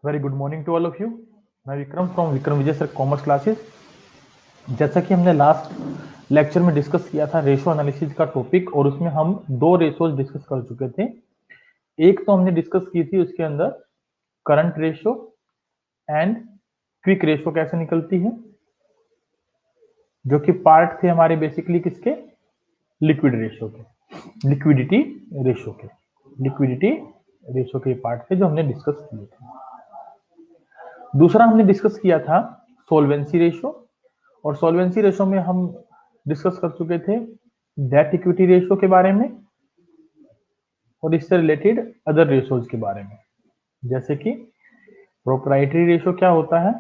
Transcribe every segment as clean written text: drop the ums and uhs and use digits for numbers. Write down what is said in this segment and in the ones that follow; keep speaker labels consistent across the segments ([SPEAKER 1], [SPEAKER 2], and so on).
[SPEAKER 1] Very good morning to all of you. मैं Vikram from Vikram Vijay sir commerce classes. जैसा कि हमने लास्ट लेक्चर में डिस्कस किया था रेशो एनालिसिस का टॉपिक, और उसमें हम दो रेशोज डिस्कस कर चुके थे। एक तो हमने डिस्कस की थी उसके अंदर current ratio and quick ratio कैसे निकलती है, जो कि पार्ट थे हमारे बेसिकली किसके, लिक्विड रेशो के, लिक्विडिटी रेशो के पार्ट थे जो हमने डिस्कस किए थे। दूसरा हमने डिस्कस किया था सोल्वेंसी रेशो, और सोल्वेंसी रेशो में हम डिस्कस कर चुके थे डेट इक्विटी रेशो के बारे में और इससे रिलेटेड अदर रेशोज के बारे में, जैसे कि प्रोप्राइटरी रेशो क्या होता है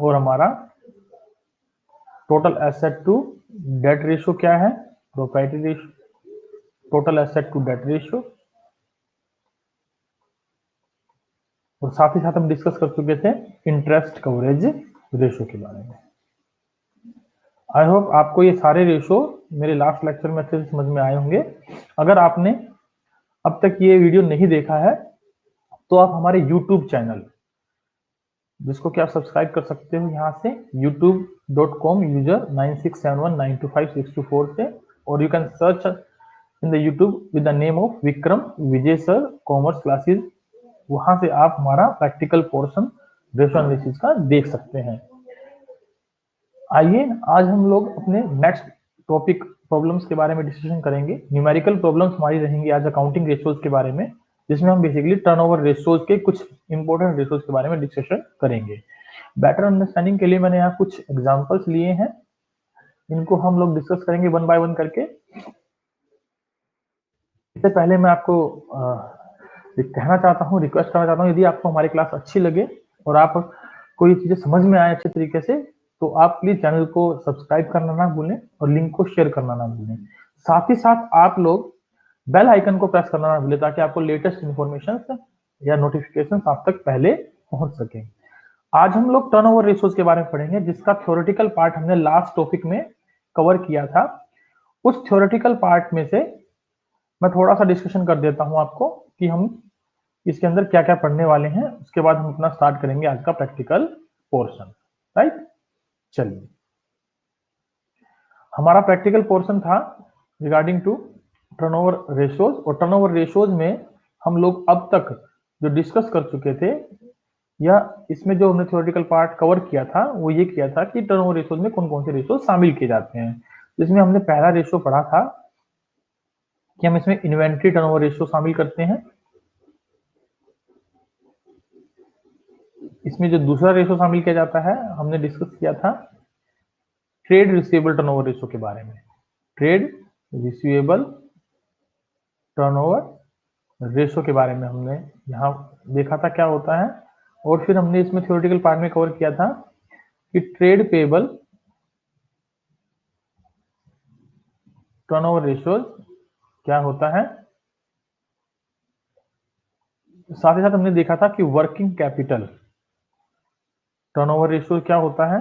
[SPEAKER 1] और हमारा total asset to debt ratio क्या है, proprietary ratio, total asset to debt ratio, और साथ ही साथ हम डिस्कस कर चुके थे इंटरेस्ट कवरेज रेशो के बारे में। आई होप आपको ये सारे रेशो मेरे लास्ट लेक्चर में अच्छे से समझ में आए होंगे। अगर आपने अब तक ये वीडियो नहीं देखा है तो आप हमारे YouTube चैनल, जिसको कि आप सब्सक्राइब कर सकते हो यहाँ से youtube.com यूजर 9671925624 से, और you can search in the YouTube with the name of Vikram Vijay sir commerce classes. वहां से आप हमारा प्रैक्टिकल पोर्शन रेशो एनालिसिस का देख सकते हैं। आइए आज हम लोग अपने नेक्स्ट टॉपिक प्रॉब्लम्स के बारे में डिस्कशन करेंगे। न्यूमेरिकल प्रॉब्लम्स हमारी रहेंगी आज अकाउंटिंग रेशोज के बारे में, जिसमें हम बेसिकली टर्नओवर रेशोज के कुछ इंपॉर्टेंट रेशोज के बारे में डिस्कशन करेंगे। बेटर अंडरस्टैंडिंग के लिए मैंने यहाँ कुछ एग्जांपल्स लिए हैं, इनको हम लोग डिस्कस करेंगे वन बाय वन करके। इससे पहले मैं आपको कहना चाहता हूँ, रिक्वेस्ट करना चाहता हूँ, यदि आपको हमारी क्लास अच्छी लगे और आप कोई चीजें समझ में आए अच्छे तरीके से, तो आप प्लीज चैनल को सब्सक्राइब करना ना भूलें और लिंक को शेयर करना ना भूलें। साथ ही साथ आप लोग बेल आइकन को प्रेस करना ना भूलें, ताकि आपको लेटेस्ट इंफॉर्मेशन या नोटिफिकेशन आप तक पहले पहुंच सके। आज हम लोग टर्नओवर रेशोज के बारे में पढ़ेंगे, जिसका थ्योरेटिकल पार्ट हमने लास्ट टॉपिक में कवर किया था। उस थ्योरेटिकल पार्ट में से मैं थोड़ा सा डिस्कशन कर देता हूं आपको कि हम इसके अंदर क्या क्या पढ़ने वाले हैं, उसके बाद हम अपना स्टार्ट करेंगे आज का प्रैक्टिकल पोर्शन। राइट, चलिए। हमारा प्रैक्टिकल पोर्शन था रिगार्डिंग टू टर्नओवर रेशोज, और टर्नओवर रेशोज में हम लोग अब तक जो डिस्कस कर चुके थे, या इसमें जो हमने थ्योरेटिकल पार्ट कवर किया था वो ये किया था कि टर्नओवर रेशोज में कौन कौन से रेशो शामिल किए जाते हैं। जिसमें हमने पहला रेशो पढ़ा था कि हम इसमें इन्वेंट्री टर्नओवर रेशो शामिल करते हैं। इसमें जो दूसरा रेशो शामिल किया जाता है, हमने डिस्कस किया था ट्रेड रिसीवेबल टर्नओवर रेशो के बारे में। ट्रेड रिसीवेबल टर्नओवर रेशो के बारे में हमने यहाँ देखा था क्या होता है, और फिर हमने इसमें थ्योरेटिकल पार्ट में कवर किया था कि ट्रेड पेबल टर्नओवर रेशोज क्या होता है। साथ ही साथ हमने देखा था कि वर्किंग कैपिटल टर्नओवर रेशो क्या होता है,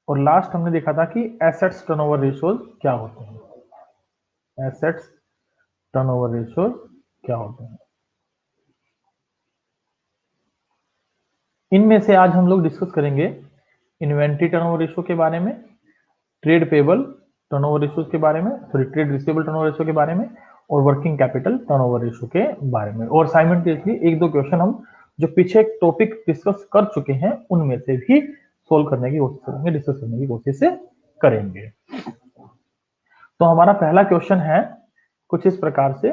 [SPEAKER 1] और लास्ट हमने देखा था कि एसेट्स टर्नओवर रेशोज क्या होते हैं। एसेट्स टर्नओवर रेशोज क्या होते हैं, इनमें से आज हम लोग डिस्कस करेंगे इन्वेंट्री टर्नओवर रेशो के बारे में, ट्रेड पेबल टर्नओवर रेशोज के बारे में, sorry trade receivable turnover ratio के बारे में, और वर्किंग कैपिटल टर्नओवर रेशो के बारे में। और साइमल्टेनियसली एक दो क्वेश्चन हम जो पीछे टॉपिक डिस्कस कर चुके हैं उनमें से भी सोल्व करने की कोशिश करेंगे, डिस्कस करने की कोशिश करेंगे। तो हमारा पहला क्वेश्चन है कुछ इस प्रकार से।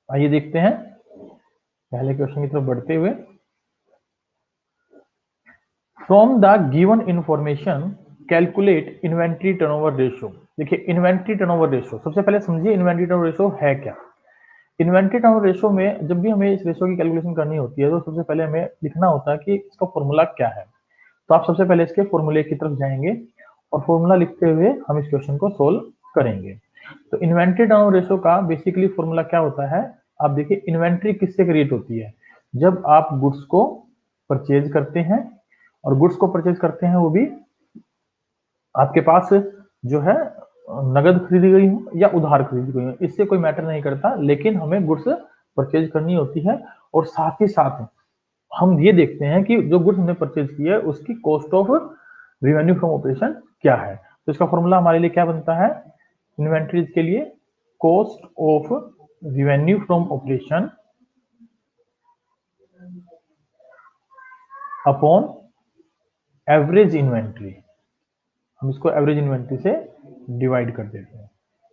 [SPEAKER 1] आइए देखते हैं पहले क्वेश्चन की तरफ बढ़ते हुए। From the given information calculate inventory turnover ratio. देखिए इन्वेंट्री टर्नओवर रेशो, सबसे पहले समझिए इन्वेंट्री टर्नओवर रेशो है क्या। इन्वेंट्री टर्नओवर रेशो में जब भी हमें इस रेशो की कैलकुलेशन करनी होती है, तो सबसे पहले हमें लिखना होता है कि इसका फॉर्मूला क्या है। तो आप सबसे पहले इसके फॉर्मूले की तरफ जाएंगे और फॉर्मूला लिखते हुए हम इस क्वेश्चन को सोल्व करेंगे। तो इन्वेंट्री टर्नओवर रेशो का बेसिकली फॉर्मूला क्या होता है, आप देखिए इन्वेंट्री किससे क्रिएट होती है, जब आप गुड्स को परचेज करते हैं, और गुड्स को परचेज करते हैं वो भी आपके पास जो है नगद खरीदी गई हो या उधार खरीदी गई हो, इससे कोई मैटर नहीं करता, लेकिन हमें गुड्स परचेज करनी होती है और साथ ही साथ हम ये देखते हैं कि जो गुड्स हमने परचेज की है उसकी cost of revenue from operation क्या है। तो इसका फॉर्मूला हमारे लिए क्या बनता है इन्वेंट्रीज के लिए, cost of revenue from operation upon average inventory. हम इसको एवरेज इन्वेंट्री से डिवाइड कर देते हैं।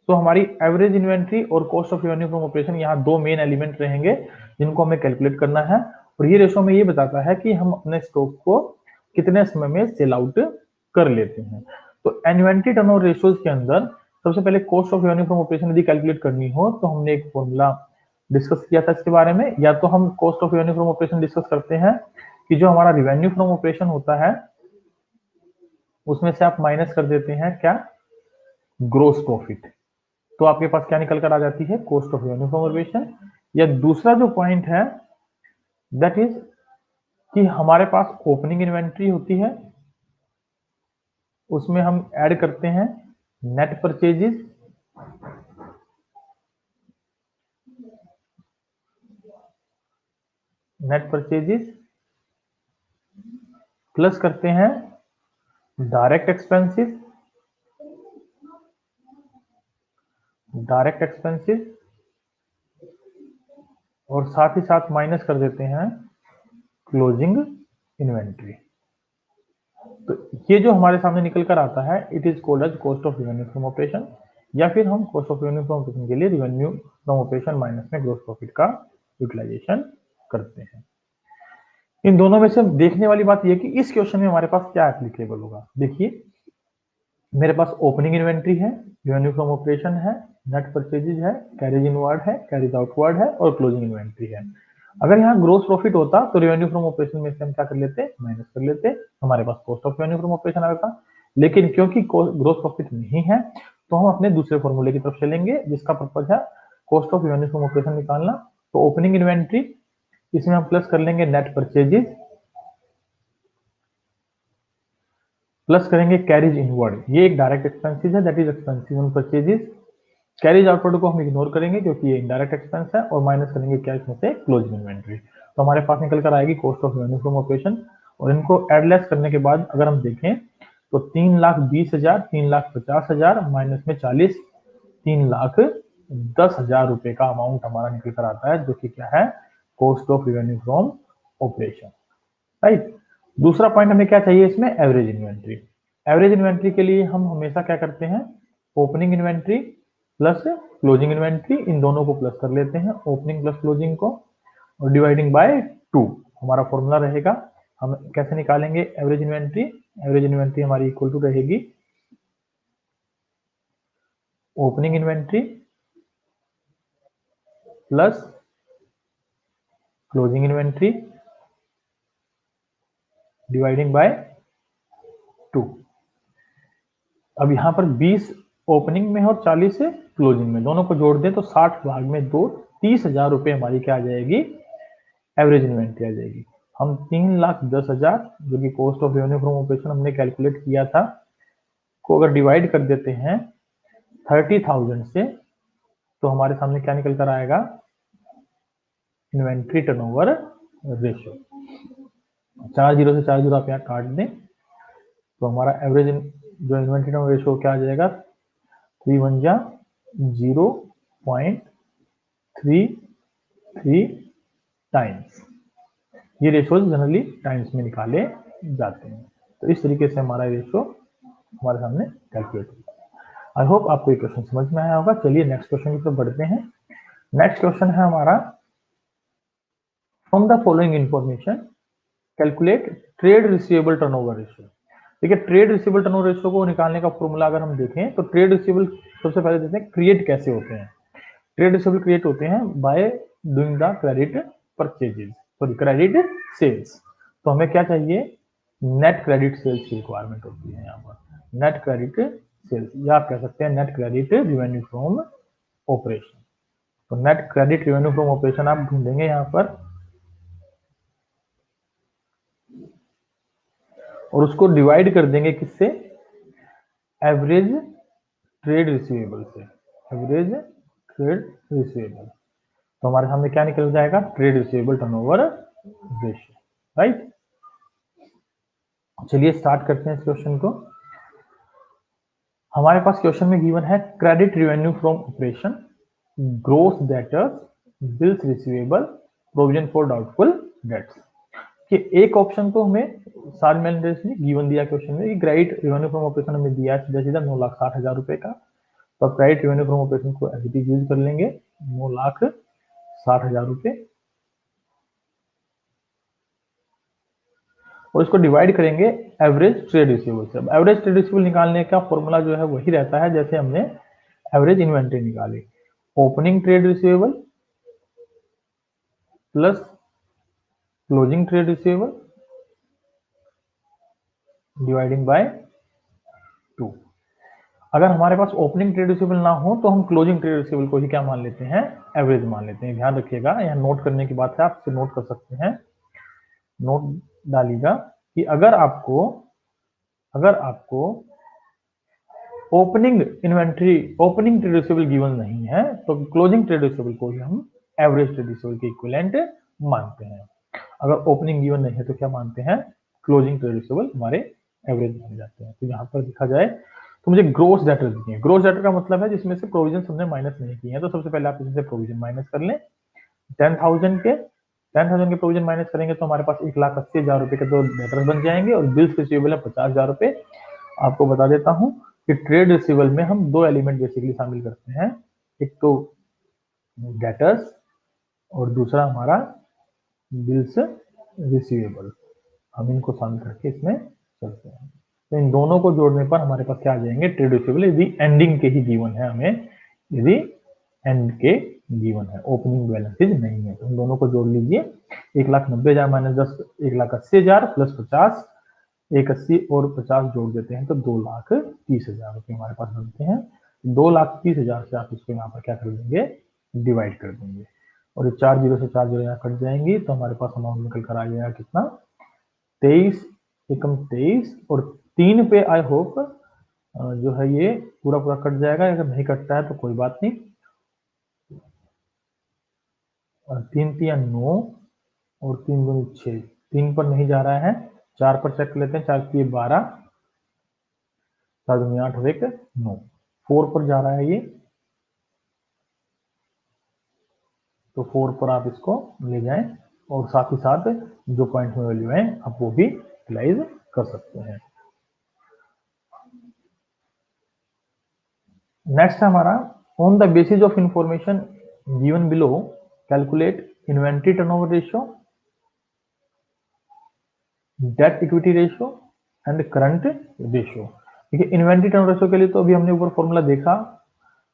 [SPEAKER 1] तो हमारी एवरेज इन्वेंट्री और cost of revenue from operation यहाँ दो मेन एलिमेंट रहेंगे जिनको हमें कैलकुलेट करना है, और ये रेशो में ये बताता है कि हम अपने स्टॉक को कितने समय में सेल आउट कर लेते हैं। तो इन्वेंट्री टर्नओवर रेशियोज के अंदर सबसे पहले cost of revenue from operation यदि कैलकुलेट करनी हो तो हमने एक फॉर्मूला डिस्कस किया था इसके बारे में। या तो हम cost of revenue from operation discuss करते हैं कि जो हमारा रेवेन्यू फ्रॉम ऑपरेशन होता है उसमें से आप माइनस कर देते हैं क्या, ग्रोस प्रॉफिट। तो आपके पास क्या निकल कर आ जाती है, cost of revenue from operation. या दूसरा जो पॉइंट है दैट इज कि हमारे पास ओपनिंग इन्वेंट्री होती है, उसमें हम ऐड करते हैं नेट परचेजेस, प्लस करते हैं डायरेक्ट एक्सपेंसेस, और साथ ही साथ माइनस कर देते हैं क्लोजिंग इन्वेंट्री। तो ये जो हमारे सामने निकल कर आता है it is called as cost of revenue from operation, या फिर हम cost of revenue from operation के लिए रेवेन्यू फ्रॉम ऑपरेशन माइनस में ग्रोस प्रॉफिट का यूटिलाइजेशन करते हैं। इन दोनों में से देखने वाली बात यह कि इस क्वेश्चन में हमारे पास क्या एप्लीकेबल होगा। देखिए मेरे पास ओपनिंग इन्वेंट्री है, रेवेन्यू फ्रॉम ऑपरेशन है, नेट परचेजेज है, कैरिज इनवर्ड है, कैरिज आउटवर्ड है और क्लोजिंग इन्वेंट्री है। अगर यहाँ ग्रोस प्रॉफिट होता तो रेवेन्यू फ्रॉम ऑपरेशन में से हम क्या कर लेते, माइनस कर लेते, हमारे पास cost of revenue from operation आएगा। लेकिन क्योंकि ग्रोस प्रॉफिट नहीं है तो हम अपने दूसरे फॉर्मूले की तरफ चलेंगे जिसका पर्पज है cost of revenue from operation निकालना। तो ओपनिंग इन्वेंट्री, इसमें हम प्लस कर लेंगे नेट परचेजेज, प्लस करेंगे कैरिज इनवर्ड, ये एक डायरेक्ट एक्सपेंसेस है that is expensive on purchases. Carriage outward को हम इग्नोर करेंगे क्योंकि ये इनडायरेक्ट एक्सपेंस है, और माइनस करेंगे क्या इसमें से, क्लोजिंग इन्वेंट्री। तो हमारे पास निकल कर आएगी cost of revenue from operation, और इनको एडलेस करने के बाद अगर हम देखें तो 3,20,000, 3,50,000 माइनस में 40, 3,10,000 रुपए का अमाउंट हमारा निकल कर आता है जो कि क्या है, cost of revenue from operation, right. दूसरा पॉइंट हमें क्या चाहिए इसमें, एवरेज इन्वेंट्री। एवरेज इन्वेंट्री के लिए हम हमेशा क्या करते हैं, opening inventory plus closing inventory, इन दोनों को प्लस कर लेते हैं, ओपनिंग प्लस क्लोजिंग को, और डिवाइडिंग बाय 2 हमारा फॉर्मूला रहेगा। हम कैसे निकालेंगे एवरेज इन्वेंट्री, एवरेज इन्वेंट्री हमारी इक्वल टू रहेगी opening inventory plus closing inventory dividing by 2। अब यहाँ पर 20 ओपनिंग में और 40 क्लोजिंग में, दोनों को जोड़ दें तो 60 भाग में 2, 30,000 रुपए हमारी क्या आ जाएगी, एवरेज इन्वेंट्री आ जाएगी। हम 3,10,000 जो कि cost of revenue from operation हमने कैलकुलेट किया था को अगर डिवाइड कर देते हैं 30,000 से तो हमारे सामने क्या निकल कर आएगा, इन्वेंट्री टर्नओवर रेशियो। 4 जीरो से 4 जीरो आप यहाँ काट दें तो हमारा एवरेज जो इन्वेंट्री टर्नओवर रेशियो क्या आ जाएगा, 3 1 0.33 टाइम्स। ये रेशियोज जनरली टाइम्स में निकाले जाते हैं। तो इस तरीके से हमारा रेशियो हमारे सामने कैलकुलेट होता है। आई होप आपको ये क्वेश्चन समझ में आया होगा। चलिए नेक्स्ट क्वेश्चन की तरफ बढ़ते हैं। नेक्स्ट क्वेश्चन है हमारा, from the following information calculate trade receivable turnover ratio. देखिए ट्रेड रिसीवेबल टर्नओवर रेशियो को निकालने का फॉर्मूला अगर हम देखें तो ट्रेड रिसीवेबल सबसे पहले देखते हैं क्रिएट कैसे होते हैं। ट्रेड रिसीवेबल क्रिएट होते हैं by doing the credit purchases, sorry credit sales. तो हमें क्या चाहिए, नेट क्रेडिट सेल्स की रिक्वायरमेंट होती है यहाँ पर, नेट क्रेडिट सेल्स, या आप कह सकते हैं net credit revenue from operation. तो net credit revenue from operation आप ढूंढेंगे यहाँ पर, और उसको डिवाइड कर देंगे किससे, एवरेज ट्रेड रिसीवेबल से, एवरेज ट्रेड रिसीवेबल। तो हमारे सामने क्या निकल जाएगा, trade receivable turnover ratio, right. चलिए स्टार्ट करते हैं इस क्वेश्चन को। हमारे पास क्वेश्चन में गिवन है credit revenue from operation, gross debtors, bills receivable, provision for doubtful debts. कि एक ऑप्शन तो हमें सार मैनेजर्स ने गिवन दिया क्वेश्चन में कि क्रेडिट रिवेन्यू फ्रॉम ऑपरेशन हमें दिया है सीधा सीधा 9,60,000 रुपए का। तो अब क्रेडिट रिवेन्यू फ्रॉम ऑपरेशन को एज इट इज यूज कर लेंगे, 9,60,000 रुपए, और इसको डिवाइड करेंगे एवरेज ट्रेड रिसीवेबल से। अब एवरेज ट्रेड रिसीवेबल निकालने का फॉर्मूला जो है वही रहता है जैसे हमने एवरेज इन्वेंट्री निकाली, opening trade receivable plus closing trade receivable dividing by 2। अगर हमारे पास ओपनिंग ट्रेड रिसीवेबल ना हो तो हम क्लोजिंग ट्रेड रिसीवेबल को ही क्या मान लेते हैं, एवरेज मान लेते हैं। ध्यान रखिएगा, यहाँ नोट करने की बात है, आप इसे नोट कर सकते हैं, नोट डालिएगा कि अगर आपको opening inventory, opening trade receivable given नहीं है तो क्लोजिंग ट्रेड रिसीवेबल को ही हम एवरेज ट्रेड रिसीवेबल के इक्विवेलेंट मानते हैं। अगर ओपनिंग गिवन नहीं है तो क्या मानते हैं, क्लोजिंग ट्रेड रिसीवेबल हमारे एवरेज माने जाते हैं। तो यहाँ पर देखा जाए तो मुझे ग्रोस डेटर दिए, ग्रोस डेटर का मतलब है जिसमें से प्रोविजन हमने माइनस नहीं किए हैं। तो सबसे पहले आप इसमें से प्रोविजन माइनस कर लें, 10,000 के प्रोविजन माइनस करेंगे तो हमारे पास 1,80,000 रुपए के दो डेटर्स बन जाएंगे, और बिल्स रिसीवेबल है 50,000 रुपए। आपको बता देता हूं कि ट्रेड रिसीवेबल में हम दो एलिमेंट बेसिकली शामिल करते हैं, एक तो डेटर्स और दूसरा हमारा बिल्स रिसीवेबल। हम इनको शामिल करके इसमें चलते हैं। तो इन दोनों को जोड़ने पर हमारे पास क्या आ जाएंगे, ट्रेड रिसीवेबल, यदि एंडिंग के ही गिवन है हमें, यदि एंड के गिवन है, ओपनिंग बैलेंसेज नहीं है। तो इन दोनों को जोड़ लीजिए, 1,90,000 माइनस 10, 1,80,000 प्लस 50, 180 और 50 जोड़ देते हैं तो 2,30,000 रुपए हमारे पास बनते हैं। 2,30,000 से आप इसको यहाँ पर क्या कर देंगे, डिवाइड कर देंगे, और ये 4 जीरो से 4 जीरो यहाँ कट जाएंगी तो हमारे पास अमाउंट निकल कर आ जाएगा कितना, 23 एकम 23, और 3 पे आई होप जो है ये पूरा पूरा कट जाएगा, अगर नहीं कटता है तो कोई बात नहीं। 3 3 9 और 3 दूनी 6, 3 पर नहीं जा रहा है, 4 पर चेक कर लेते हैं, 4 3 12, 4 दूनी 8 और 1 9, 4 पर जा रहा है ये, तो 4 पर आप इसको ले जाएं, और साथ ही साथ जो पॉइंट में वैल्यू है आप वो भी यूटिलाइज कर सकते हैं। नेक्स्ट है हमारा, on the basis of information given below calculate inventory turnover ratio, debt equity ratio and current ratio. देखिए इन्वेंट्री टर्नओवर रेशियो के लिए तो अभी हमने ऊपर फॉर्मूला देखा,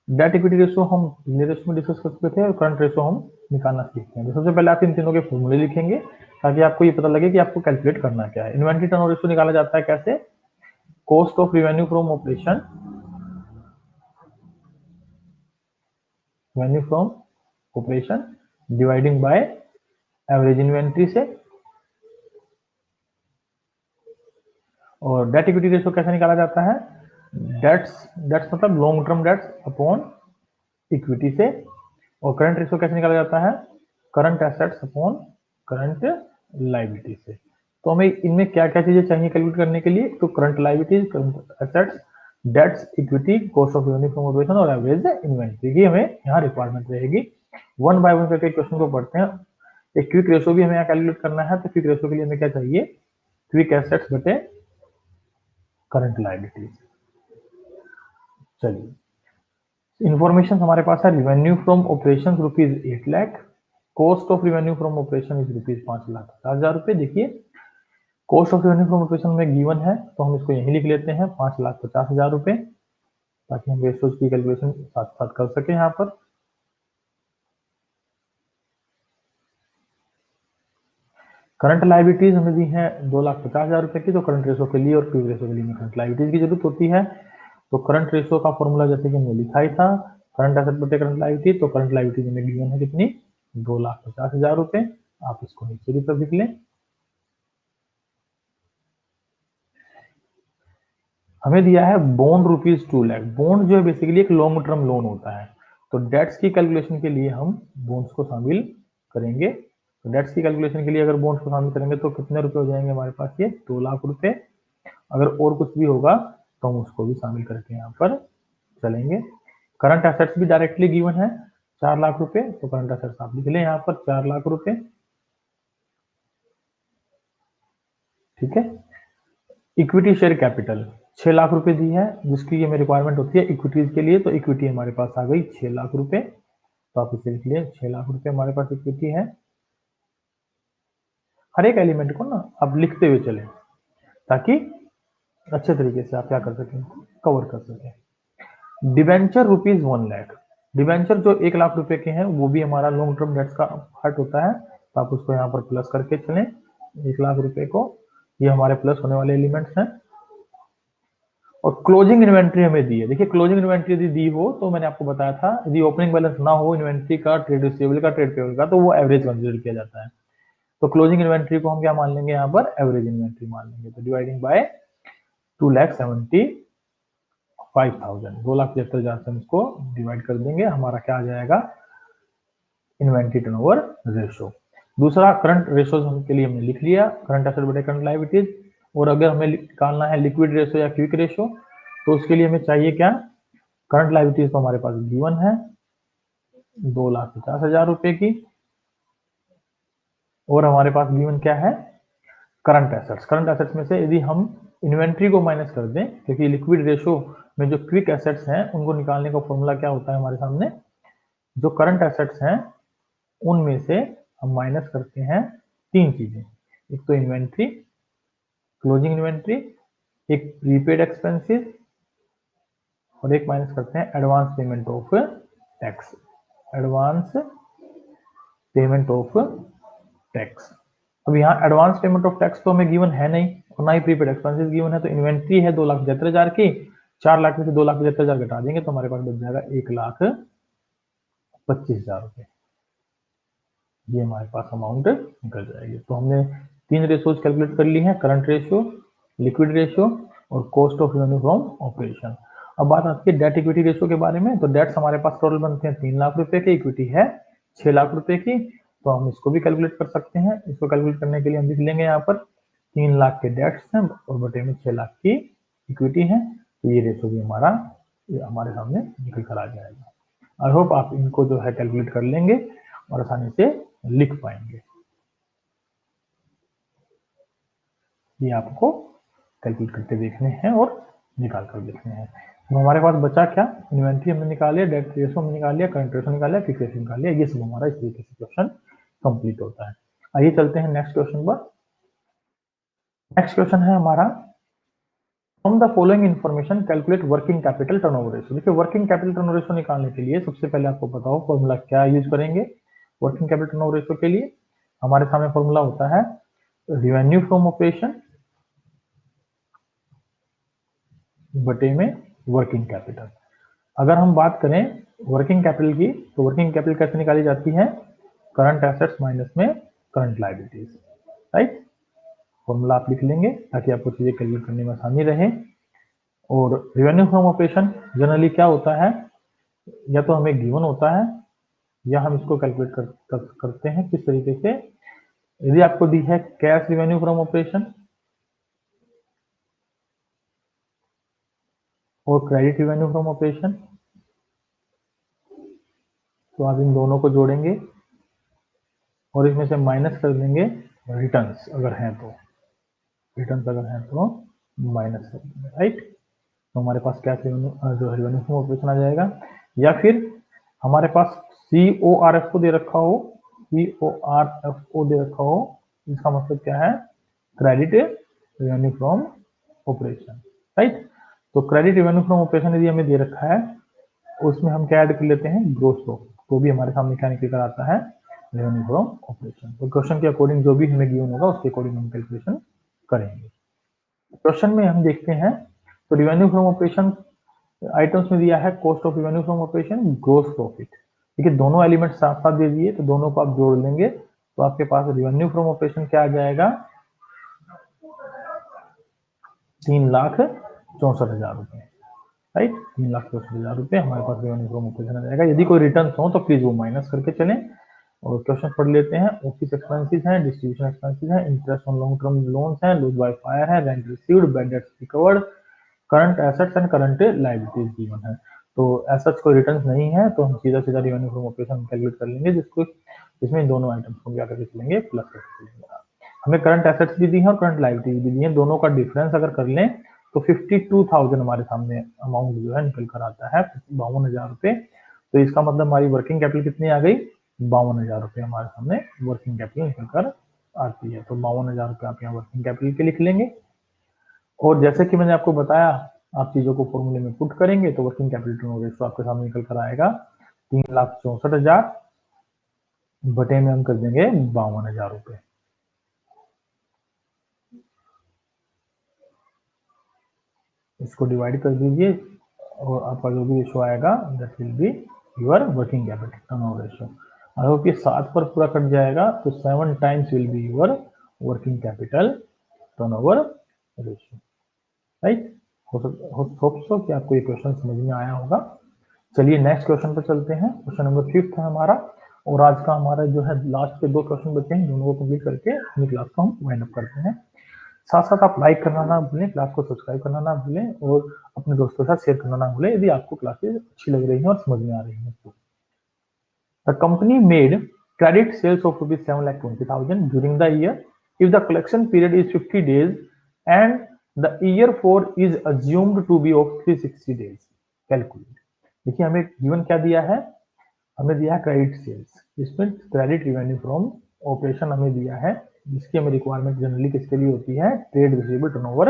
[SPEAKER 1] डेट इक्विटी रेशियो हम पिछले रेशियो में डिस्कस कर चुके थे, और करंट रेशियो हम निकालना सीखते हैं। तो सबसे पहले आप इन तीनों के फॉर्मूले लिखेंगे ताकि आपको ये पता लगे कि आपको कैलकुलेट करना क्या है। इन्वेंट्री टर्नओवर रेशियो निकाला जाता है कैसे, cost of revenue from operation, revenue from operation dividing by average inventory से। और डेट इक्विटी रेशियो कैसे निकाला जाता है, डेट्स डेट्स मतलब long term debts upon equity से। और करंट रेशियो कैसे निकाला जाता है, current assets upon current liability से। तो हमें इनमें क्या क्या चीजें चाहिए कैलकुलेट करने के लिए, तो current liabilities, current assets, debts, equity, cost of revenue from operation और एवरेज इन्वेंट्री की हमें यहाँ रिक्वायरमेंट रहेगी। वन बाय वन करके क्वेश्चन को पढ़ते हैं। एक क्विक रेशियो भी हमें यहाँ कैलकुलेट करना है, तो क्विक रेशियो के लिए हमें क्या चाहिए, क्विक एसेट्स बटे करंट लायबिलिटीज। चलिए इंफॉर्मेशन हमारे पास है, revenue from operation rupees 8 lakh, cost of revenue from operation is rupees 5,50,000 रुपए। देखिए cost of revenue from operation में गिवन है तो हम इसको यही लिख लेते हैं 5,50,000 रुपए, ताकि हम रेशियोज की कैलकुलेशन साथ साथ कर सके। यहाँ पर करंट लायबिलिटीज हमें दी है 2,50,000 रुपए की, तो करंट रेशो के लिए और क्विक रेशो के लिए करंट लायबिलिटीज की जरूरत होती है। तो करंट रेशो का फॉर्मूला जैसे कि हमने लिखा ही था, करंट एसेट बटे करंट लायबिलिटी। तो करंट लायबिलिटी हमें गिवन है कितनी, 2,50,000 रुपए। आप इसको नीचे भी लिख लें। हमें दिया है बॉन्ड ₹2 लाख। बॉन्ड जो है बेसिकली एक लॉन्ग टर्म लोन होता है, तो डेट्स की कैलकुलेशन के लिए हम बॉन्ड्स को शामिल करेंगे। तो डेट्स की कैलकुलेशन के लिए अगर बॉन्ड्स को शामिल करेंगे तो कितने रुपए हो जाएंगे हमारे पास, ये 2 लाख रुपए। अगर और कुछ भी होगा तो हम उसको भी शामिल करके यहाँ पर चलेंगे। करंट एसेट्स भी डायरेक्टली गिवन है 4 लाख रुपए, तो करंट एसेट्स आप लिख लें यहाँ पर 4 लाख रुपए, ठीक है। इक्विटी शेयर कैपिटल 6 लाख रुपए दी है, जिसकी ये रिक्वायरमेंट होती है इक्विटीज के लिए, तो इक्विटी हमारे पास आ गई 6 लाख रुपए, तो आप इसे लिख लिए 6 लाख रुपए हमारे पास इक्विटी है। हर एक एलिमेंट को ना आप लिखते हुए चले, ताकि अच्छे तरीके से आप क्या कर सकें, कवर कर सकें। डिवेंचर ₹1 लाख, डिवेंचर जो 1 लाख रुपए के हैं वो भी हमारा लॉन्ग टर्म डेट्स का पार्ट होता है, तो आप उसको यहाँ पर प्लस करके चलें 1 लाख रुपए को, ये हमारे प्लस होने वाले एलिमेंट्स हैं। और क्लोजिंग इन्वेंट्री हमें दी है। देखिए क्लोजिंग इन्वेंट्री यदि दी हो तो मैंने आपको बताया था, यदि ओपनिंग बैलेंस ना हो इन्वेंट्री का, ट्रेड रिसीवेबल का, ट्रेड पेबल का, तो वो एवरेज कंसीडर किया जाता है। तो क्लोजिंग इन्वेंट्री को हम क्या मान लेंगे, यहाँ पर एवरेज इन्वेंट्री मान लेंगे। तो डिवाइडिंग बाय 2,75,000, 2,75,000 से इसको डिवाइड कर देंगे, हमारा क्या आ जाएगा, इन्वेंट्री टर्नओवर रेशो। दूसरा करंट रेशो के लिए हमने लिख लिया, करंट एसेट बटे करंट लायबिलिटीज। और अगर हमें निकालना है लिक्विड रेशो या क्विक रेशो, तो उसके लिए हमें चाहिए क्या, करंट लायबिलिटीज तो हमारे पास गिवन है 2,50,000 रुपए की, और हमारे पास गिवन क्या है, करंट एसेट्स। करंट एसेट्स में से यदि हम इन्वेंट्री को माइनस कर दें, क्योंकि लिक्विड रेशो में जो क्विक एसेट्स हैं उनको निकालने का फॉर्मूला क्या होता है हमारे सामने, जो करंट एसेट्स हैं उनमें से हम माइनस करते हैं 3 चीजें, एक तो इन्वेंट्री, क्लोजिंग इन्वेंट्री, एक प्रीपेड एक्सपेंसेस, और एक माइनस करते हैं advance payment of tax, advance payment of tax. अब यहाँ एडवांस पेमेंट ऑफ टैक्स तो हमें गिवन है नहीं, और ना ही प्रीपेड एक्सपेंसेस गिवन है, तो इन्वेंट्री है 2,75,000 की, 4 लाख में से 2,75,000 घटा देंगे तो हमारे पास बच जाएगा 1,25,000 रुपए, ये हमारे पास अमाउंट निकल जाएगी। तो हमने 3 रेशोज कैलकुलेट कर ली हैं, करंट रेशियो, लिक्विड रेशियो और cost of revenue from operation. अब बात आती है डेट इक्विटी रेशियो के बारे में। तो डेट्स हमारे पास टोटल बनते हैं 3 लाख रुपए के, इक्विटी है 6 लाख रुपए की, तो हम इसको भी कैलकुलेट कर सकते हैं। इसको कैलकुलेट करने के लिए हम लिख लेंगे यहाँ पर 3 लाख के डेट्स हैं और बटे में 6 लाख की इक्विटी है, तो ये रेशियो भी हमारे सामने निकल कर आ जाएगा। आई होप आप इनको जो है कैलकुलेट कर लेंगे और आसानी से लिख पाएंगे। ये आपको कैलकुलेट करके देखने हैं और निकाल कर देखने हैं। तो हमारे पास बचा क्या, इन्वेंट्री हमने निकाल लिया, डेट रेशो हमने निकाल लिया, करंट रेशो निकाल लिया, क्विक रेशो निकाल लिया, ये सब हमारा इस तरीके से क्वेश्चन कंप्लीट होता है। आइए चलते हैं नेक्स्ट क्वेश्चन पर। नेक्स्ट क्वेश्चन है हमारा, from the following information calculate working capital turnover ratio. देखिए वर्किंग कैपिटल टर्नओवर रेशो निकालने के लिए सबसे पहले आपको पता हो फॉर्मूला क्या यूज करेंगे। वर्किंग कैपिटल टर्नओवर रेशो के लिए हमारे सामने फॉर्मूला होता है रेवेन्यू फ्रॉम ऑपरेशन बटे में वर्किंग कैपिटल। अगर हम बात करें वर्किंग कैपिटल की, तो वर्किंग कैपिटल कैसे निकाली जाती है, करंट एसेट्स माइनस में करंट लायबिलिटीज, राइट। फॉर्मूला आप लिख लेंगे ताकि आपको चीजें कैलकुलेट करने में आसानी रहे। और रेवेन्यू फ्रॉम ऑपरेशन जनरली क्या होता है, या तो हमें गिवन होता है या हम इसको कैलकुलेट करते हैं किस तरीके से। यदि आपको दी है कैश रेवेन्यू फ्रॉम ऑपरेशन और क्रेडिट रेवेन्यू फ्रॉम ऑपरेशन, तो आप इन दोनों को जोड़ेंगे और इसमें से माइनस कर देंगे रिटर्न्स अगर हैं तो, रिटर्न्स अगर हैं तो माइनस कर देंगे, राइट। तो हमारे पास कैश रेवेन्यू जो रेवेन्यू फ्रॉम ऑपरेशन आ जाएगा। या फिर हमारे पास CORF दे रखा हो, CORFO दे रखा हो, इसका मतलब क्या है, credit revenue from operation, right. तो क्रेडिट रेवेन्यू फ्रॉम ऑपरेशन यदि हमें दे रखा है, उसमें हम क्या ऐड कर लेते हैं, ग्रोस प्रॉफिट, तो भी हमारे सामने क्या निकल कर आता है, रेवेन्यू फ्रॉम ऑपरेशन। तो क्वेश्चन के अकॉर्डिंग जो भी हमें गिवन होगा उसके अकॉर्डिंग हम कैलकुलेशन करेंगे। क्वेश्चन में हम देखते हैं, तो रेवेन्यू फ्रॉम ऑपरेशन आइटम्स में दिया है cost of revenue from operation, gross profit. देखिए दोनों एलिमेंट साथ साथ दे दिए, तो दोनों को आप जोड़ लेंगे तो आपके पास रेवेन्यू फ्रॉम ऑपरेशन क्या आ जाएगा, 3,40,000 64,000 रुपए, राइट। 3,64,000 रुपए हमारे पास रेवेन्यू फ्रॉम ऑपरेशन आ जाएगा। यदि कोई रिटर्न हो तो प्लीज वो माइनस करके चलें। और क्वेश्चन पढ़ लेते हैं। ऑफिस एक्सपेंसेस हैं, डिस्ट्रीब्यूशन एक्सपेंसेस हैं, interest on long term loans हैं, लॉस बाय फायर है, rent received, bad debts recovered, current assets and current liabilities given है। तो एसेट्स कोई रिटर्न नहीं है तो हम सीधा सीधा रेवेन्यू फ्रॉम ऑपरेशन कैलकुलेट कर लेंगे, जिसको इसमें दोनों आइटम्स को क्या करके चलेंगे, प्लस करके चलेंगे। हमें करंट एसेट्स भी दी है और करंट लायबिलिटीज भी दी है, दोनों का डिफरेंस अगर कर लें तो 52,000 हमारे सामने अमाउंट जो है निकल कर आता है, 52,000 रुपए। तो इसका मतलब हमारी वर्किंग कैपिटल कितनी आ गई, 52,000 रुपए हमारे सामने वर्किंग कैपिटल निकल कर आती है। तो 52,000 रुपए आप यहाँ वर्किंग कैपिटल के लिख लेंगे। और जैसे कि मैंने आपको बताया, आप चीजों को फॉर्मूले में पुट करेंगे तो वर्किंग कैपिटल टर्नओवर रेशियो आपके सामने निकल कर आएगा 3,64,000 बटे में हम कर देंगे 52,000 रुपए। इसको डिवाइड कर दीजिए और आपका जो भी रेशियो आएगा that will be your working capital turnover ratio. I hope ये 7 पर पूरा कट जाएगा, तो 7 times will be your working capital turnover ratio, right. Hope so कि आपको ये क्वेश्चन समझ में आया होगा। चलिए नेक्स्ट क्वेश्चन पर चलते हैं। क्वेश्चन नंबर 5 है हमारा, और आज का हमारा जो है लास्ट के 2 क्वेश्चन बचे हैं, दोनों को कंप्लीट करके अपनी क्लास को हम वाइंड अप करते हैं। साथ साथ आप लाइक करना ना भूलें, क्लास को सब्सक्राइब करना ना भूलें और अपने दोस्तों के साथ शेयर करना ना भूलें यदि आपको क्लासेस अच्छी लग रही है और समझ में आ रही है तो। The company made credit sales of rupees 7,20,000 during the year if the collection period is 50 days and the year 4 is assumed to be of 360 days. Calculate. देखिए हमें गिवन क्या दिया है, हमें दिया है क्रेडिट सेल्स, इसमें क्रेडिट रेवेन्यू फ्रॉम ऑपरेशन हमें दिया है, जिसकी हमें रिक्वायरमेंट जनरली किसके लिए होती है, ट्रेड रिसीवेबल टर्नओवर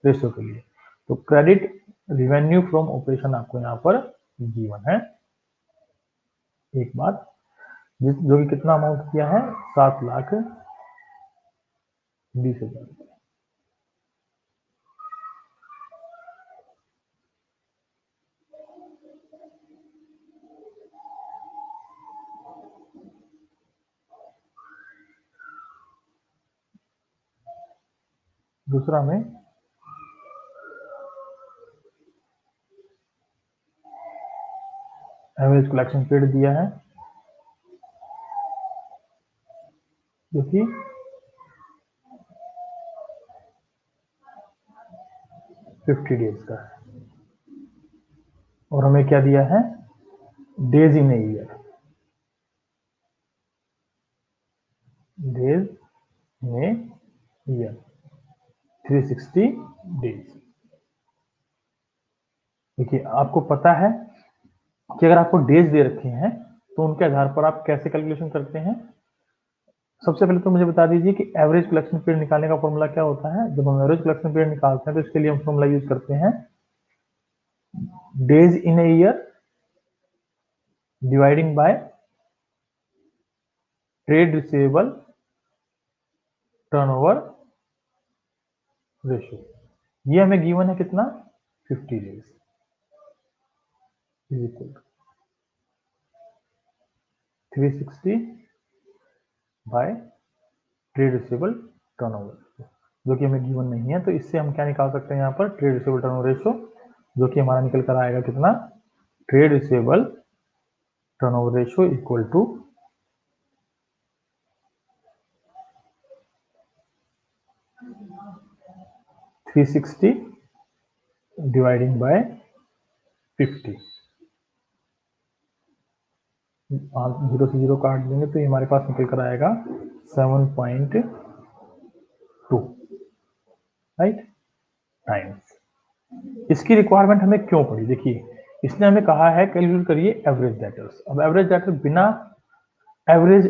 [SPEAKER 1] रेशियो के लिए। तो क्रेडिट रेवेन्यू फ्रॉम ऑपरेशन आपको यहाँ पर गिवन है। एक बात जो कि कितना अमाउंट किया है, 7,20,000। दूसरा में एवरेज कलेक्शन पीरियड दिया है जो कि 50 डेज का है, और हमें क्या दिया है, days in a year, days in a year 360 days. देखिए आपको पता है कि अगर आपको डेज दे रखे हैं तो उनके आधार पर आप कैसे कैलकुलेशन करते हैं। सबसे पहले तो मुझे बता दीजिए कि एवरेज कलेक्शन पीरियड निकालने का फॉर्मूला क्या होता है। जब हम एवरेज कलेक्शन पीरियड निकालते हैं तो इसके लिए हम फॉर्मूला यूज करते हैं days in a year dividing by trade receivable turnover ratio. ये हमें गिवन है कितना, 50 days is equal 360 by trade receivable turnover, जो कि हमें गिवन नहीं है। तो इससे हम क्या निकाल सकते हैं यहाँ पर, ट्रेड रिसीवेबल टर्नओवर रेशियो, जो कि हमारा निकल कर आएगा कितना, trade receivable turnover ratio equal to 360 dividing by 50। 0 से 0 काट देंगे तो ये हमारे पास निकल कर आएगा 7.2, राइट, टाइम्स। इसकी रिक्वायरमेंट हमें क्यों पड़ी, देखिए इसने हमें कहा है कैलकुलेट करिए एवरेज डेटर्स। अब एवरेज डेटर बिना एवरेज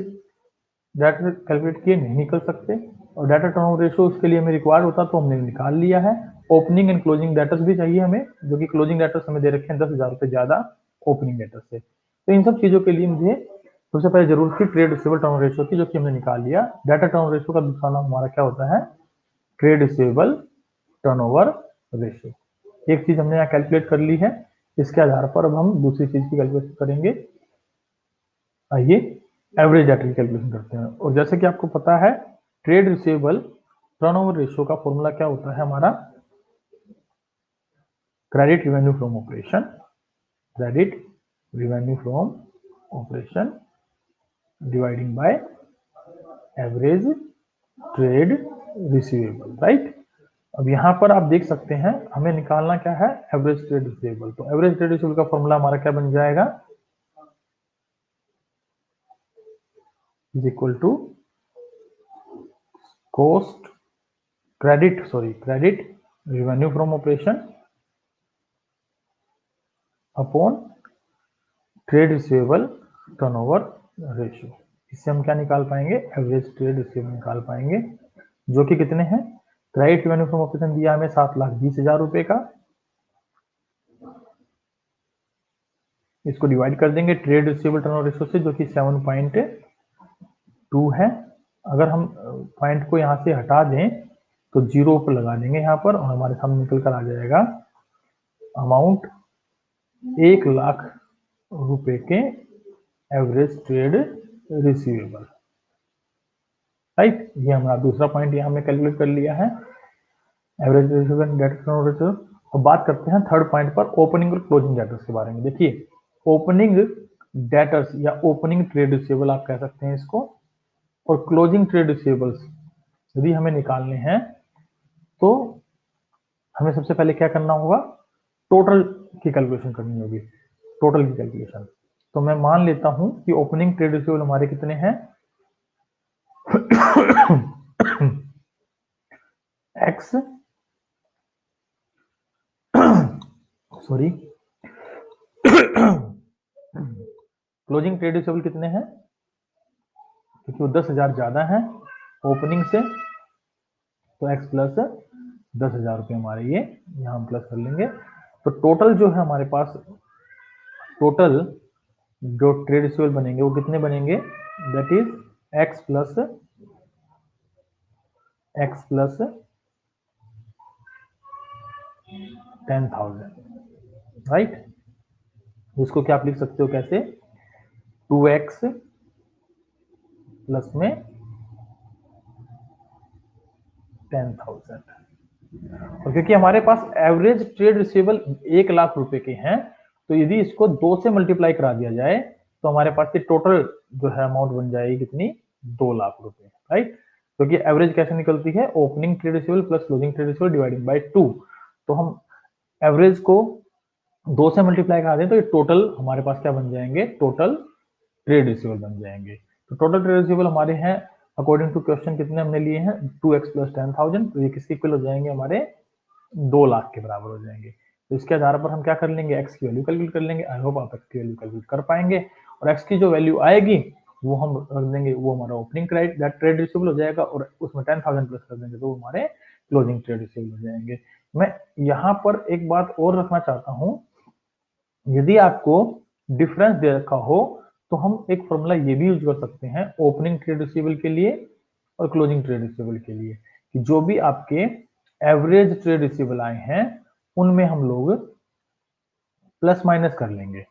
[SPEAKER 1] डेटर कैलकुलेट किए नहीं निकल सकते, और डाटा टर्नओवर रेशियो उसके लिए हमें रिक्वायर्ड होता तो हमने निकाल लिया है। ओपनिंग एंड क्लोजिंग डेटर्स भी चाहिए हमें, जो कि क्लोजिंग डेटर्स हमें दे रखे हैं 10,000 रुपए ज्यादा ओपनिंग डेटर्स से। तो इन सब चीजों के लिए मुझे सबसे पहले जरूरत थी ट्रेड रिसीवेबल टर्नओवर रेशियो की, जो कि हमने निकाल लिया। डाटा टर्नओवर रेशियो का दूसरा नाम हमारा क्या होता है, ट्रेड रिसीवेबल टर्नओवर रेशियो। एक चीज हमने यहाँ कैलकुलेट कर ली है, इसके आधार पर अब हम दूसरी चीज की कैलकुलेशन करेंगे। आइए एवरेज डेटर की कैलकुलेशन करते हैं। और जैसे कि आपको पता है ट्रेड रिसीवेबल टर्नओवर रेशियो का फॉर्मूला क्या होता है हमारा, credit revenue from operation, credit revenue from operation dividing by average trade receivable, right. अब यहाँ पर आप देख सकते हैं हमें निकालना क्या है, एवरेज ट्रेड रिसीवेबल। तो एवरेज ट्रेड रिसीवेबल का फॉर्मूला हमारा क्या बन जाएगा, is equal to cost credit revenue from operation upon trade receivable turnover ratio. इससे हम क्या निकाल पाएंगे, एवरेज ट्रेड रिसीवेबल निकाल पाएंगे, जो कि कितने हैं, क्रेडिट रेवेन्यू फ्रॉम ऑपरेशन दिया हमें 7,20,000 रुपए का, इसको डिवाइड कर देंगे ट्रेड रिसीवेबल टर्नओवर रेशियो से, जो कि 7.2 है। अगर हम पॉइंट को यहाँ से हटा दें तो जीरो पर लगा देंगे यहाँ पर, और हमारे सामने निकल कर आ जाएगा अमाउंट 1 लाख रुपए के एवरेज ट्रेड रिसीवेबल, राइट। ये हमारा दूसरा पॉइंट यहाँ हमने कैलकुलेट कर लिया है, average receivable debt turnover ratio. तो बात करते हैं थर्ड पॉइंट पर, ओपनिंग और क्लोजिंग डेटर्स के बारे में। देखिए ओपनिंग डेटर्स या ओपनिंग ट्रेड रिसीवेबल आप कह सकते हैं इसको, और क्लोजिंग ट्रेड रिसीवेबल्स यदि हमें निकालने हैं तो हमें सबसे पहले क्या करना होगा, टोटल की कैलकुलेशन करनी होगी, टोटल की कैलकुलेशन। तो मैं मान लेता हूं कि ओपनिंग ट्रेड रिसीवेबल हमारे कितने हैं, x sorry closing trade receivable कितने हैं, क्योंकि वो 10,000 ज्यादा है ओपनिंग से, तो एक्स प्लस 10,000 रुपये हमारे ये यहाँ हम प्लस कर लेंगे। तो टोटल जो है हमारे पास, टोटल जो ट्रेड रिसीवेबल बनेंगे वो कितने बनेंगे, that is x plus 10,000, right. इसको क्या आप लिख सकते हो कैसे, 2x प्लस में 10,000। और क्योंकि हमारे पास एवरेज ट्रेड रिसीवेबल 1 लाख रुपए के हैं, तो यदि इसको 2 से मल्टीप्लाई करा दिया जाए तो हमारे पास ये टोटल जो है अमाउंट बन जाएगी कितनी, 2 लाख रुपए, राइट। क्योंकि एवरेज कैसे निकलती है, opening trade receivable plus closing trade receivable divided by 2। तो हम एवरेज को 2 से मल्टीप्लाई करा दें तो ये टोटल हमारे पास क्या बन जाएंगे, टोटल ट्रेड रिसीवेबल बन जाएंगे। तो टोटल ट्रेड रिसीवेबल हमारे हैं अकॉर्डिंग टू क्वेश्चन कितने हमने लिए हैं, 2x प्लस 10,000। तो ये किसके इक्वल हो जाएंगे, हमारे 2 लाख के बराबर हो जाएंगे। तो इसके आधार पर हम क्या कर लेंगे, एक्स की वैल्यू कैलकुलेट कर लेंगे। आई होप आप एक्स की वैल्यू कैलकुलेट कर पाएंगे, और एक्स की जो वैल्यू आएगी वो हम रख देंगे, वो हमारा ओपनिंग ट्रेड रिसीवेबल हो जाएगा, और उसमें 10,000 प्लस कर देंगे तो हमारे क्लोजिंग ट्रेड रिसीवेबल हो जाएंगे। मैं यहाँ पर एक बात और रखना चाहता हूँ, यदि आपको डिफरेंस दे रखा हो तो हम एक फॉर्मूला ये भी यूज कर सकते हैं ओपनिंग ट्रेड रिसीवेबल के लिए और क्लोजिंग ट्रेड रिसीवेबल के लिए, कि जो भी आपके एवरेज ट्रेड रिसीवेबल आए हैं उनमें हम लोग प्लस माइनस कर लेंगे।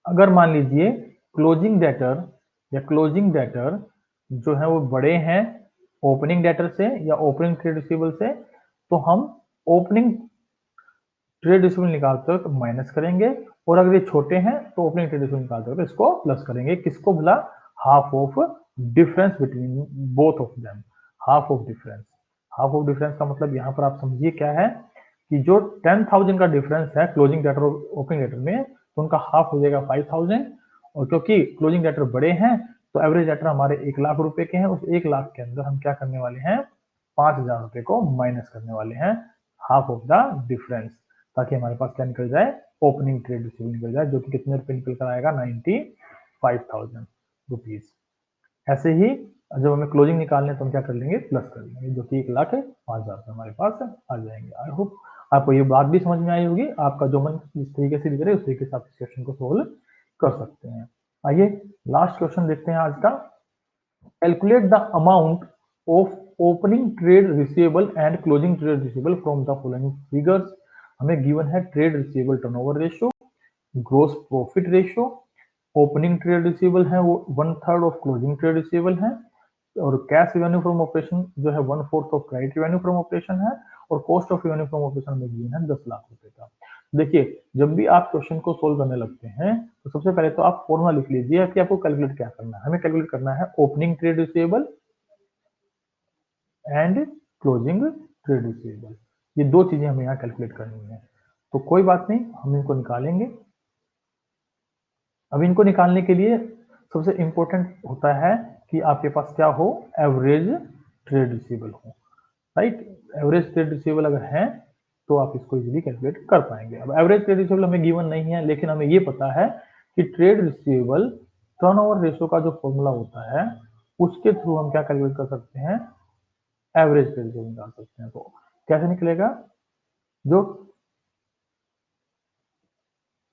[SPEAKER 1] अगर मान लीजिए क्लोजिंग डेटर जो है वो बड़े हैं ओपनिंग डेटर से या ओपनिंग ट्रेड रिसीवेबल से, तो हम ओपनिंग ट्रेड रिसीवेबल निकालते वक्त माइनस करेंगे, और अगर ये छोटे हैं तो ओपनिंग ट्रेड रिसीवेबल निकालते वक्त इसको प्लस करेंगे। किसको भला, half of difference between both of them, half of difference. Half of difference का मतलब यहाँ पर आप समझिए क्या है, कि जो 10,000 का डिफरेंस है क्लोजिंग डेटर और ओपनिंग डेटर में, तो उनका हाफ हो जाएगा 5,000। और क्योंकि क्लोजिंग डेटर बड़े हैं तो एवरेज डेटर हमारे 1 लाख रुपए के हैं, उस 1 लाख के अंदर हम क्या करने वाले हैं, 5,000 रुपए को माइनस करने वाले हैं, हाफ ऑफ द डिफरेंस, ताकि हमारे पास क्या निकल जाए, ओपनिंग ट्रेड रिसीवेबल निकल जाए, जो कि कितने रुपए निकल कर आएगा, 95,000 रुपीज। ऐसे ही जब हमें क्लोजिंग निकालने तो हम क्या कर लेंगे, प्लस कर लेंगे, जो कि 1,05,000 हमारे पास आ जाएंगे। आई होप आपको ये बात भी समझ में आई होगी। आपका जो मन जिस तरीके से दिख रहे उस तरीके से आप इस क्वेश्चन को सोल्व कर सकते हैं। आइए लास्ट क्वेश्चन देखते हैं आज का। Calculate the amount of opening trade receivable and closing trade receivable from the following figures. हमें गिवन है trade receivable turnover ratio, gross profit ratio, opening trade receivable है वो 1/3 ऑफ क्लोजिंग ट्रेड रिसीवेबल है, और कैश रेवेन्यू फ्रॉम ऑपरेशन जो है 1/4 of credit revenue from operation है, और cost of revenue from operation हमें गिवन है 10 लाख रुपए का। देखिए, जब भी आप क्वेश्चन को सोल्व करने लगते हैं तो सबसे पहले तो आप फॉर्मूला लिख लीजिए कि आपको कैलकुलेट क्या करना है। हमें कैलकुलेट करना है opening trade receivable and closing trade receivable. ये दो चीजें हमें यहाँ कैलकुलेट करनी है। तो कोई बात नहीं, हम इनको निकालेंगे। अब इनको निकालने के लिए सबसे इंपॉर्टेंट होता है कि आपके पास क्या हो, एवरेज ट्रेड रिसीवेबल हो, राइट। एवरेज ट्रेड रिसीवेबल अगर है तो आप इसको इजीली कैलकुलेट कर पाएंगे। अब एवरेज ट्रेड रिसीवेबल हमें गिवन नहीं है, लेकिन हमें ये पता है कि ट्रेड रिसीवेबल टर्नओवर रेशियो का जो फॉर्मूला होता है उसके थ्रू हम क्या कैलकुलेट कर सकते हैं, एवरेज ट्रेड रिसीवेबल निकाल सकते हैं। तो कैसे निकलेगा, जो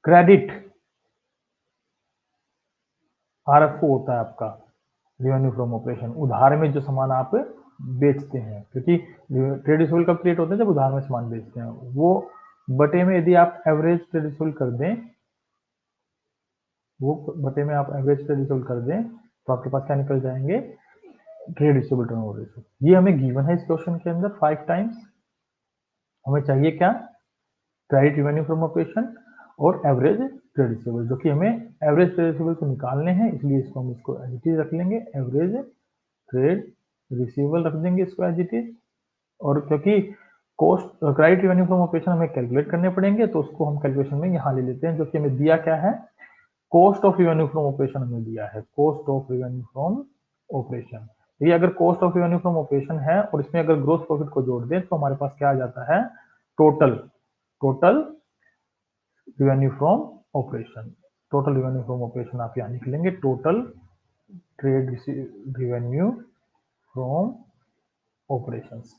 [SPEAKER 1] क्रेडिट आरएफओ होता है आपका, रेवेन्यू फ्रॉम ऑपरेशन, उधार में जो सामान आप बेचते हैं, क्योंकि ट्रेड रिसीवेबल कब क्रिएट होते हैं, जब उधार में सामान बेचते हैं, वो बटे में यदि आप एवरेज ट्रेड रिसीवेबल कर दें, वो बटे में आप एवरेज ट्रेड रिसीवेबल कर दें तो आपके पास क्या निकल जाएंगे, ट्रेड रिसीवेबल टर्नओवर रेशियो। ये हमें गिवन है इस क्वेश्चन के अंदर 5 टाइम्स। हमें चाहिए क्या, क्रेडिट रेवेन्यू फ्रॉम ऑपरेशन और एवरेज ट्रेड रिसीवेबल, जो कि हमें एवरेज ट्रेड रिसीवेबल को निकालने हैं, इसलिए इसको हम इसको एज इट इज रख लेंगे, एवरेज ट्रेड रिसीवेबल रख देंगे इसको एज इट इज। और क्योंकि cost credit revenue from operation हमें कैलकुलेट करने पड़ेंगे, तो उसको हम कैलकुलेशन में यहाँ ले लेते हैं, जो कि हमें दिया क्या है, cost of revenue from operation हमें दिया है, cost of revenue from operation. ये अगर cost of revenue from operation है और इसमें अगर ग्रोस प्रॉफिट को जोड़ दें तो हमारे पास क्या आ जाता है, total revenue from operation. Total revenue from operation आप यहाँ लिख लेंगे, total trade revenue from operations.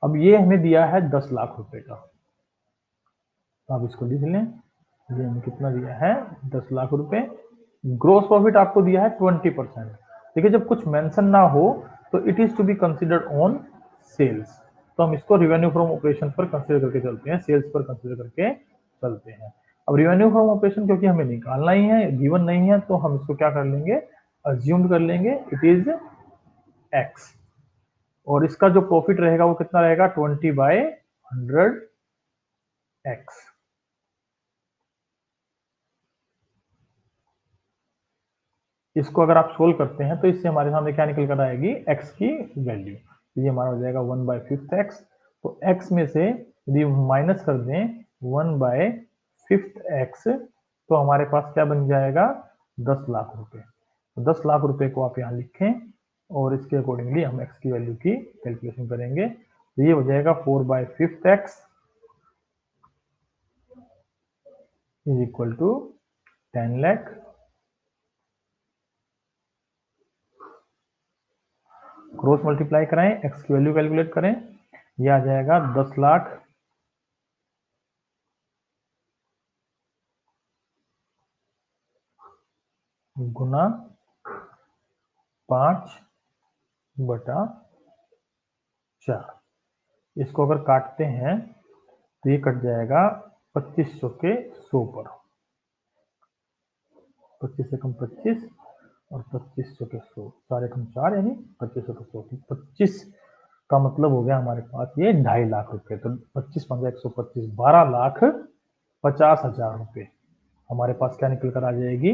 [SPEAKER 1] अब ये हमें दिया है 10 लाख रुपए का, तो आप इसको लिख लें, ये हमें कितना दिया है, 10 लाख रुपए। ग्रोस प्रॉफिट आपको दिया है 20%। देखिए, जब कुछ मेंशन ना हो तो it is to be considered on sales, तो हम इसको रेवेन्यू फ्रॉम ऑपरेशन पर कंसिडर करके चलते हैं, सेल्स पर कंसिडर करके चलते हैं। अब रेवेन्यू फ्रॉम ऑपरेशन क्योंकि हमें निकालना ही है, गिवन नहीं है, तो हम इसको क्या कर लेंगे, अज्यूम कर लेंगे इट इज एक्स, और इसका जो प्रॉफिट रहेगा वो कितना रहेगा, 20/100 एक्स। इसको अगर आप सोल्व करते हैं तो इससे हमारे सामने क्या निकल कर आएगी, x की वैल्यू, तो ये हमारा हो जाएगा 1/5 x। तो x में से यदि माइनस कर दें 1/5 x, तो हमारे पास क्या बन जाएगा, 10 लाख रुपए। तो 10 लाख रुपए को आप यहाँ लिखें और इसके अकॉर्डिंगली हम x की वैल्यू की कैलकुलेशन करेंगे। तो ये हो जाएगा 4/5 x is equal to 10 lakh. Cross multiply कराएं, x की वैल्यू कैलकुलेट करें, ये आ जाएगा 10 लाख गुना 5/4। इसको अगर काटते हैं तो ये कट जाएगा 2500 के 100 पर, 25 से कम 25 और 2500 के 100, 4 एकम 4 यानी 2500 के 100। 25 का मतलब हो गया हमारे पास ये 2.5 लाख रुपए। तो 25 पंजा 125, 12,50,000 रुपए हमारे पास क्या निकल कर आ जाएगी,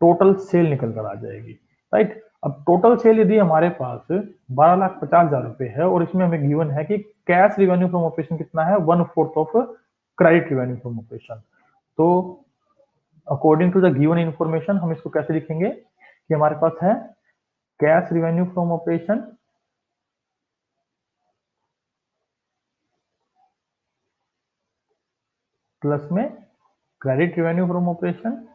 [SPEAKER 1] टोटल सेल निकल कर आ जाएगी, राइट। अब टोटल सेल यदि हमारे पास 12,50,000 रुपए है और इसमें हमें गिवन है कि कैश रिवेन्यू फ्रॉम ऑपरेशन कितना है, 1/4 of credit revenue from operation. तो according to the given information हम इसको कैसे लिखेंगे कि हमारे पास है cash revenue from operation plus में क्रेडिट रिवेन्यू फ्रॉम ऑपरेशन,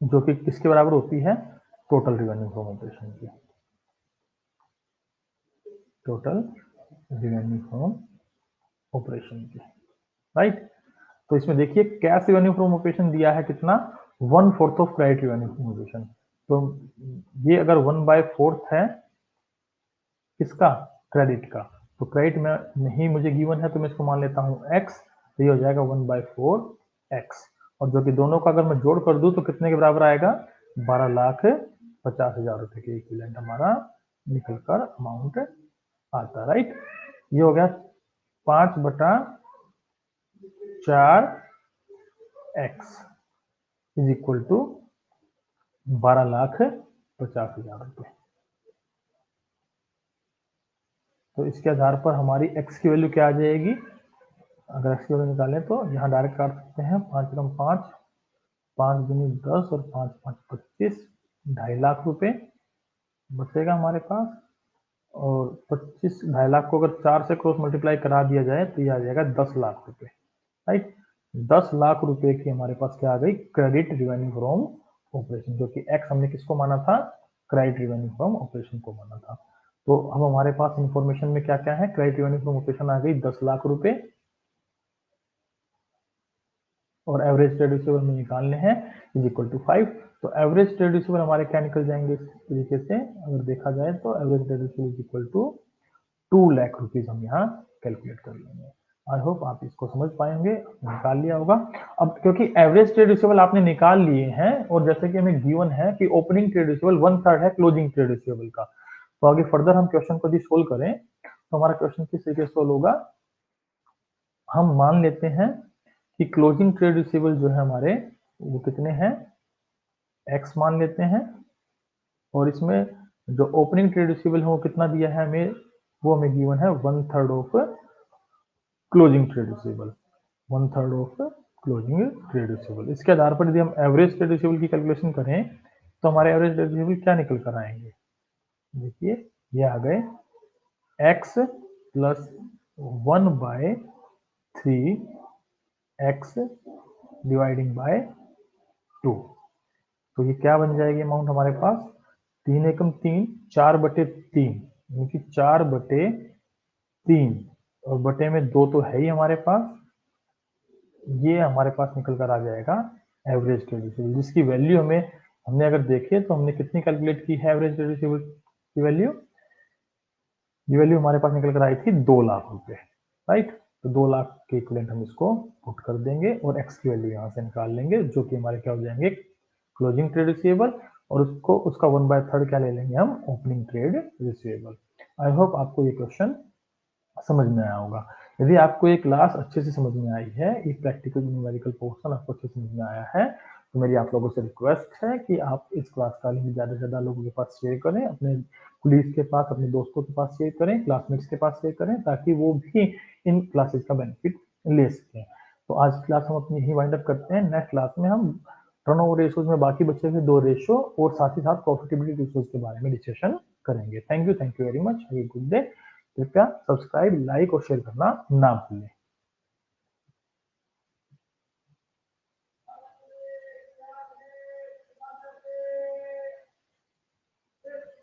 [SPEAKER 1] जो कि किसके बराबर होती है, टोटल रिवेन्यू फ्रॉम ऑपरेशन की, टोटल रिवेन्यू फ्रॉम ऑपरेशन की, राइट। तो इसमें देखिए कैश रिवेन्यू फ्रॉम ऑपरेशन दिया है कितना, 1/4 of credit revenue from operation. तो ये अगर 1/4 है किसका, क्रेडिट का, तो क्रेडिट में नहीं मुझे गिवन है तो मैं इसको मान लेता हूँ x, तो ये हो जाएगा 1/4 x। और जो कि दोनों का अगर मैं जोड़ कर दूं तो कितने के बराबर आएगा, 12,50,000 रुपए के इक्विवेलेंट हमारा निकल कर अमाउंट आता है, राइट। ये हो गया 5/4x इज इक्वल टू 12,50,000 रुपए। तो इसके आधार पर हमारी x की वैल्यू क्या आ जाएगी? अगर x की वैल्यू निकालें तो यहाँ डायरेक्ट काट सकते हैं, 5 × 5, 5 दूनी 10 और 5 × 5 25, 2.5 लाख रुपए बचेगा हमारे पास। और 25 2.5 लाख को अगर 4 से क्रॉस मल्टीप्लाई करा दिया जाए तो ये आ जाएगा 10 लाख रुपए, राइट। 10 लाख रुपए की हमारे पास क्या आ गई? क्रेडिट रिवेन्यू फ्रॉम ऑपरेशन, जो कि x हमने किसको माना था? क्रेडिट रिवेन्यू फ्रॉम ऑपरेशन को माना था। तो अब हमारे पास इंफॉर्मेशन में क्या क्या है? क्रेडिट रिवेन्यू फ्रॉम ऑपरेशन आ गई 10 लाख रुपए, और एवरेज ट्रेड रिसीवेबल में निकालने हैं इज इक्वल टू 5। तो एवरेज ट्रेड रिसीवेबल हमारे क्या निकल जाएंगे इस तरीके से? अगर देखा जाए तो average trade receivable is equal to 2 lakh rupees हम यहाँ कैलकुलेट कर लेंगे। आई होप आप इसको समझ पाएंगे, निकाल लिया होगा। अब क्योंकि एवरेज ट्रेड रिसीवेबल आपने निकाल लिए हैं, और जैसे कि हमें गिवन है कि ओपनिंग ट्रेड रिसीवेबल 1/3 है क्लोजिंग ट्रेड रिसीवेबल का, तो आगे फर्दर हम क्वेश्चन को यदि सोल्व करें तो हमारा क्वेश्चन किस तरीके से सोल्व होगा? हम मान लेते हैं कि क्लोजिंग ट्रेड रिसीवेबल जो है हमारे वो कितने हैं? x मान लेते हैं, और इसमें जो ओपनिंग ट्रेड रिसीवेबल है वो कितना दिया है हमें? वो हमें गिवन है 1/3 of closing trade receivable, 1/3 of closing trade receivable. इसके आधार पर यदि हम एवरेज ट्रेड रिसीवेबल की कैलकुलेशन करें तो हमारे एवरेज ट्रेड रिसीवेबल क्या निकल कर आएंगे? देखिए ये आ गए x plus 1/3x dividing by 2। तो ये क्या बन जाएगी अमाउंट हमारे पास? 3 एकम 3, 4/3, यानी कि 4/3, और बटे में 2 तो है ही हमारे पास। ये हमारे पास निकल कर आ जाएगा एवरेज ट्रेड रिसीवेबल, जिसकी वैल्यू हमने अगर देखे तो हमने कितनी कैलकुलेट की है एवरेज ट्रेड रिसीवेबल की वैल्यू? ये वैल्यू हमारे पास निकल कर आई थी 2 लाख रुपए, राइट। तो 2 लाख के इक्विवेलेंट हम इसको पुट कर देंगे और x की वैल्यू यहाँ से निकाल लेंगे, जो कि हमारे क्या हो जाएंगे? क्लोजिंग ट्रेड रिसीवेबल, और उसका 1/3 क्या ले लेंगे हम? Opening trade receivable. I hope आपको ये क्वेश्चन समझ में आया होगा। यदि आपको ये क्लास अच्छे से समझ में आई है, ये प्रैक्टिकल न्यूमेरिकल पोर्शन आपको अच्छे से समझ में आया है, तो मेरी आप लोगों से रिक्वेस्ट है कि आप इस क्लास का लिंक ज़्यादा से ज़्यादा लोगों के पास शेयर करें, अपने कुलीग के पास, अपने दोस्तों के पास शेयर करें, क्लासमेट्स के पास शेयर करें, ताकि वो भी इन क्लासेस का बेनिफिट ले सकें। तो आज की क्लास हम अपनी यही वाइंड अप करते हैं। नेक्स्ट क्लास में हम टर्नओवर रेशियोज में बाकी बचे हुए 2 रेशियो और साथ ही साथ प्रॉफिटेबिलिटी रेशियोज के बारे में डिस्कशन करेंगे। Thank you very much, have a good day. कृपया सब्सक्राइब, लाइक और शेयर करना ना भूलें।